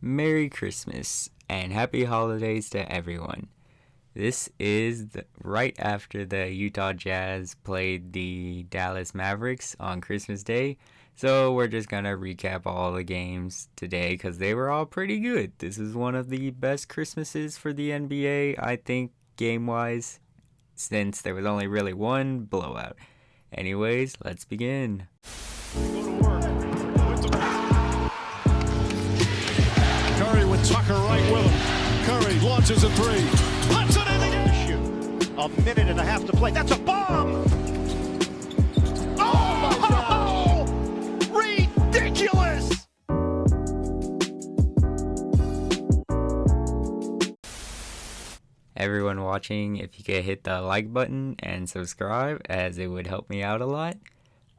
Merry Christmas and Happy Holidays to everyone. This is right after the Utah Jazz played the Dallas Mavericks on Christmas Day. So we're just going to recap all the games today because they were all pretty good. This is one of the best Christmases for the NBA, I think, game-wise, since there was only really one blowout. Anyways, let's begin. Curry with Tucker right with him. Curry launches a three. Puts it in again. Shoot. A minute and a half to play. That's a bomb. Oh! Ridiculous! Everyone watching, if you could hit the like button and subscribe, as it would help me out a lot.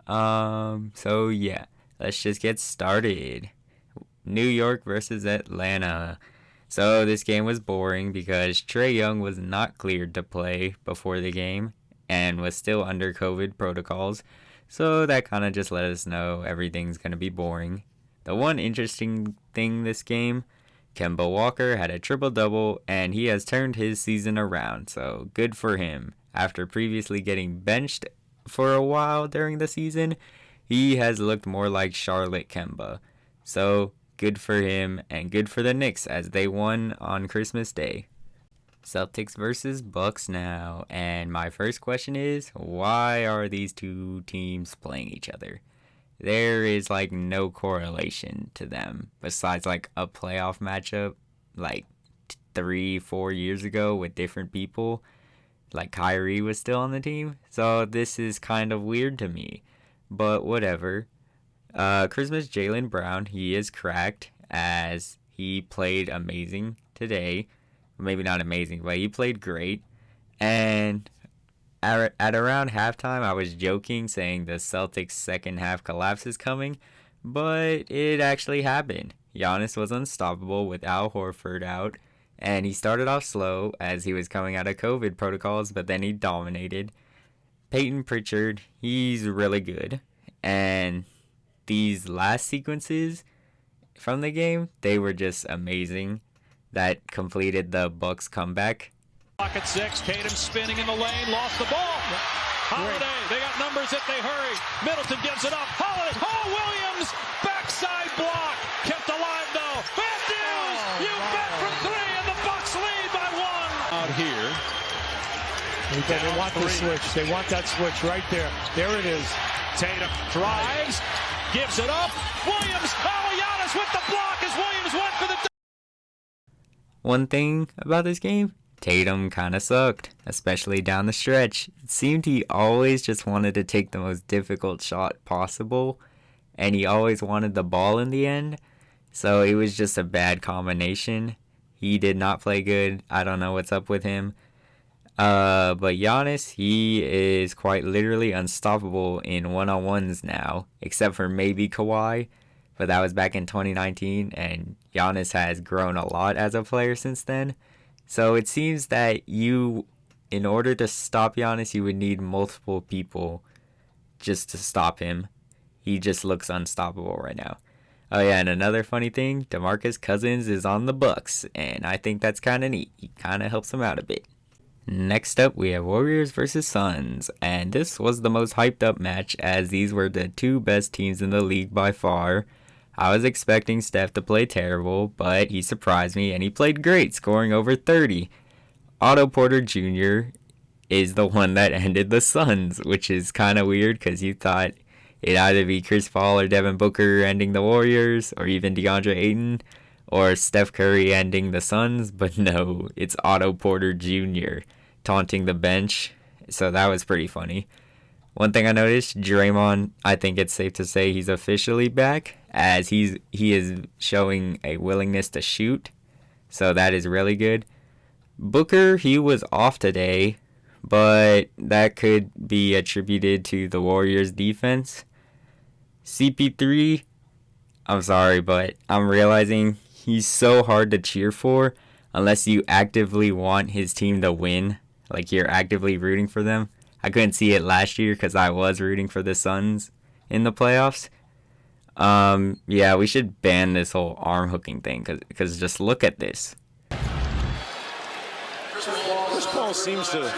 So yeah, let's just get started. New York versus Atlanta. So this game was boring because Trae Young was not cleared to play before the game and was still under COVID protocols. So that kind of just let us know everything's going to be boring. The one interesting thing this game, Kemba Walker had a triple-double and he has turned his season around. So good for him. After previously getting benched for a while during the season, he has looked more like Charlotte Kemba. So good for him and good for the Knicks as they won on Christmas Day. Celtics versus Bucks now, and my first question is, why are these two teams playing each other? There is like no correlation to them besides like a playoff matchup like 3-4 years ago with different people, like Kyrie was still on the team. So this is kind of weird to me, but whatever. Christmas Jaylen Brown, he is cracked as he played amazing today. Maybe not amazing, but he played great. And at around halftime, I was joking saying the Celtics' second half collapse is coming, but it actually happened. Giannis was unstoppable with Al Horford out, and he started off slow as he was coming out of COVID protocols, but then he dominated. Peyton Pritchard, he's really good, and these last sequences from the game, they were just amazing. That completed the Bucks comeback. Clock at 6, Tatum spinning in the lane, lost the ball. Holiday, they got numbers if they hurry. Middleton gives it up. Holiday, Williams, backside block. Kept alive though. Matthews, you bet from 3, and the Bucks lead by 1. Out here. They want the switch. They want that switch right there. There it is. Tatum drives, gives it up. Williams, Giannis with the block as Williams went for the... One thing about this game, Tatum kind of sucked, especially down the stretch. It seemed he always just wanted to take the most difficult shot possible, and he always wanted the ball in the end, so it was just a bad combination. He did not play good. I don't know what's up with him. But Giannis, he is quite literally unstoppable in one-on-ones now, except for maybe Kawhi. But that was back in 2019, and Giannis has grown a lot as a player since then. So it seems that in order to stop Giannis, you would need multiple people just to stop him. He just looks unstoppable right now. Oh yeah, and another funny thing, DeMarcus Cousins is on the Bucks, and I think that's kind of neat. He kind of helps him out a bit. Next up, we have Warriors versus Suns, and this was the most hyped up match as these were the two best teams in the league by far. I was expecting Steph to play terrible, but he surprised me and he played great, scoring over 30. Otto Porter Jr. is the one that ended the Suns, which is kind of weird because you thought it'd either be Chris Paul or Devin Booker ending the Warriors, or even DeAndre Ayton, or Steph Curry ending the Suns, but no, it's Otto Porter Jr. taunting the bench, so that was pretty funny. One thing I noticed, Draymond, I think it's safe to say he's officially back, as he is showing a willingness to shoot, so that is really good. Booker, he was off today, but that could be attributed to the Warriors' defense. CP3, I'm sorry, but I'm realizing he's so hard to cheer for unless you actively want his team to win, like you're actively rooting for them. I couldn't see it last year because I was rooting for the Suns in the playoffs. Yeah, we should ban this whole arm hooking thing because just look at this. Chris Paul seems to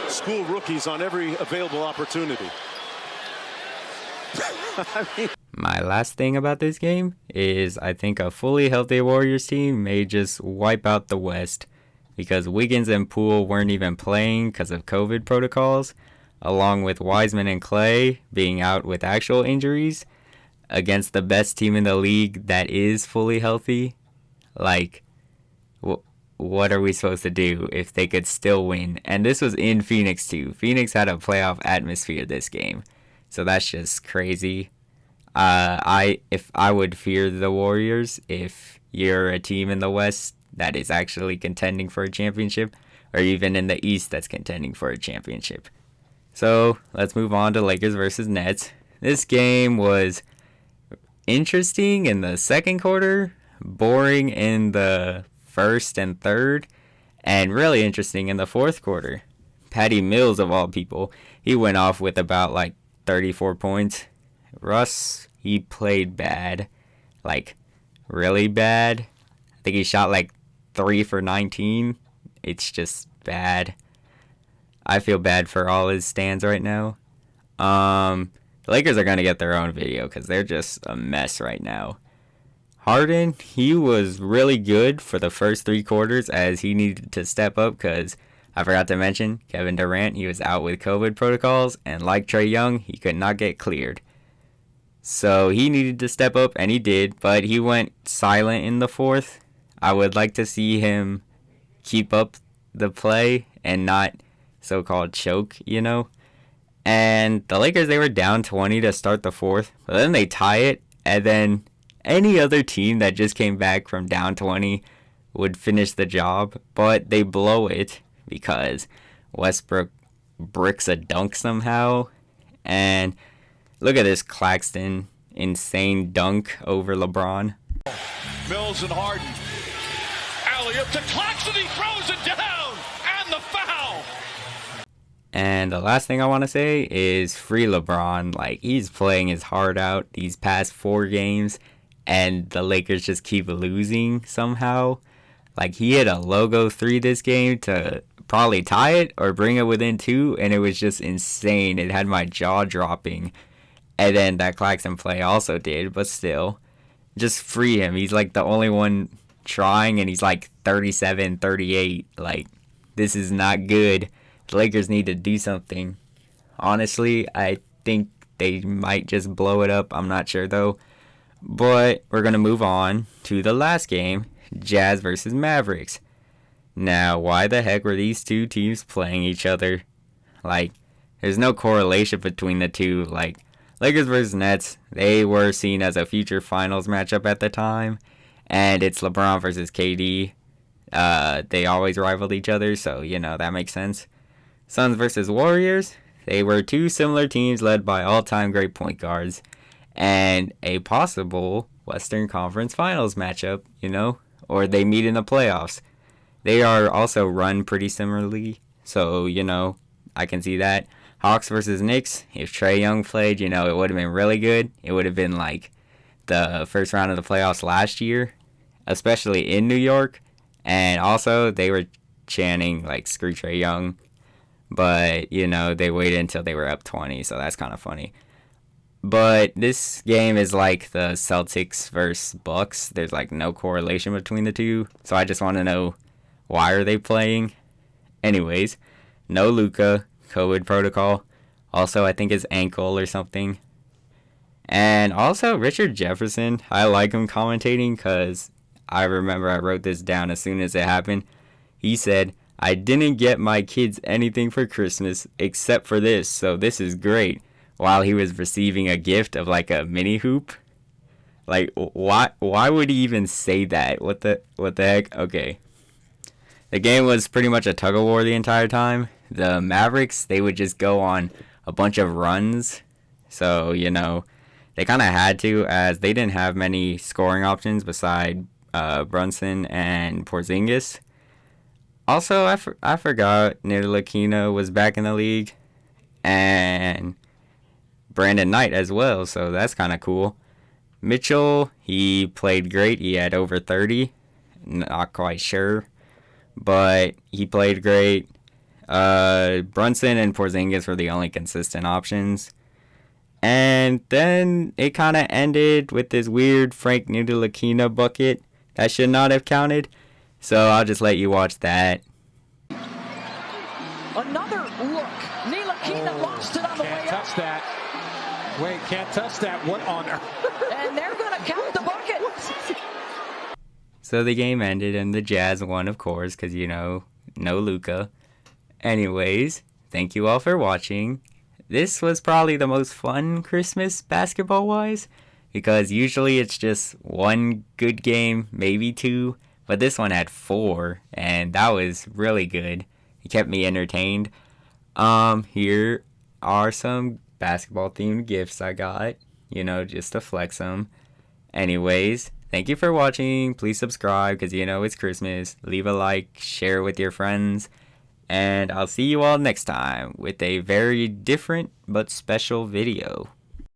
school rookies on every available opportunity. My last thing about this game is I think a fully healthy Warriors team may just wipe out the West because Wiggins and Poole weren't even playing because of COVID protocols, along with Wiseman and Clay being out with actual injuries against the best team in the league that is fully healthy. Like, what are we supposed to do if they could still win? And this was in Phoenix too. Phoenix had a playoff atmosphere this game. So that's just crazy. If I would fear the Warriors if you're a team in the West that is actually contending for a championship, or even in the East that's contending for a championship. So let's move on to Lakers versus Nets. This game was interesting in the second quarter, boring in the first and third, and really interesting in the fourth quarter. Patty Mills, of all people, he went off with about like 34 points. Russ, he played bad, like really bad. I think he shot like 3 for 19. It's just bad. I feel bad for all his stands right now. The Lakers are going to get their own video because they're just a mess right now. Harden, he was really good for the first 3 quarters as he needed to step up because I forgot to mention Kevin Durant, he was out with COVID protocols, and like Trae Young, he could not get cleared. So he needed to step up, and he did, but he went silent in the fourth. I would like to see him keep up the play and not so-called choke, you know? And the Lakers, they were down 20 to start the fourth, but then they tie it, and then any other team that just came back from down 20 would finish the job, but they blow it because Westbrook bricks a dunk somehow. And look at this Claxton insane dunk over LeBron. Mills and Harden. Alley-oop to Claxton, he throws it down, and the foul. And the last thing I want to say is free LeBron. Like, he's playing his heart out these past 4 games, and the Lakers just keep losing somehow. Like, he hit a logo 3 this game to probably tie it or bring it within 2, and it was just insane. It had my jaw dropping. And then that Claxton play also did, but still, just free him. He's like the only one trying, and he's like 37, 38. Like, this is not good. The Lakers need to do something. Honestly, I think they might just blow it up. I'm not sure, though. But we're going to move on to the last game, Jazz versus Mavericks. Now, why the heck were these two teams playing each other? Like, there's no correlation between the two. Like, Lakers versus Nets, they were seen as a future finals matchup at the time. And it's LeBron versus KD. They always rivaled each other, so, you know, that makes sense. Suns versus Warriors, they were two similar teams led by all-time great point guards. And a possible Western Conference Finals matchup, you know, or they meet in the playoffs. They are also run pretty similarly, so, you know, I can see that. Hawks versus Knicks, if Trae Young played, you know, it would have been really good. It would have been like the first round of the playoffs last year, especially in New York. And also, they were chanting, like, screw Trae Young. But, you know, they waited until they were up 20, so that's kind of funny. But this game is like the Celtics versus Bucks. There's like no correlation between the two. So I just want to know, why are they playing? Anyways, no Luka, COVID protocol. Also, I think his ankle or something. And also, Richard Jefferson. I like him commentating because I remember I wrote this down as soon as it happened. He said, "I didn't get my kids anything for Christmas except for this, so this is great." While he was receiving a gift of like a mini hoop. Like, why would he even say that? What the heck? Okay. The game was pretty much a tug of war the entire time. The Mavericks, they would just go on a bunch of runs. So, you know, they kind of had to, as they didn't have many scoring options beside Brunson and Porzingis. Also, I forgot Ntilikina was back in the league. And Brandon Knight as well, so that's kind of cool. Mitchell, he played great. He had over 30. Not quite sure, but he played great. Brunson and Porzingis were the only consistent options. And then it kind of ended with this weird Frank Ntilikina bucket that should not have counted. So I'll just let you watch that. Another look. Ntilikina lost it on the way Can't touch up. that. Wait, can't touch that. What on earth? And they're going to count the bucket. So the game ended and the Jazz won, of course, because, no Luka. Anyways, thank you all for watching. This was probably the most fun Christmas basketball-wise, because usually it's just one good game, maybe two, but this one had 4, and that was really good. It kept me entertained. Here are some basketball-themed gifts I got, just to flex them. Anyways, thank you for watching. Please subscribe, because it's Christmas. Leave a like, share with your friends. And I'll see you all next time with a very different but special video.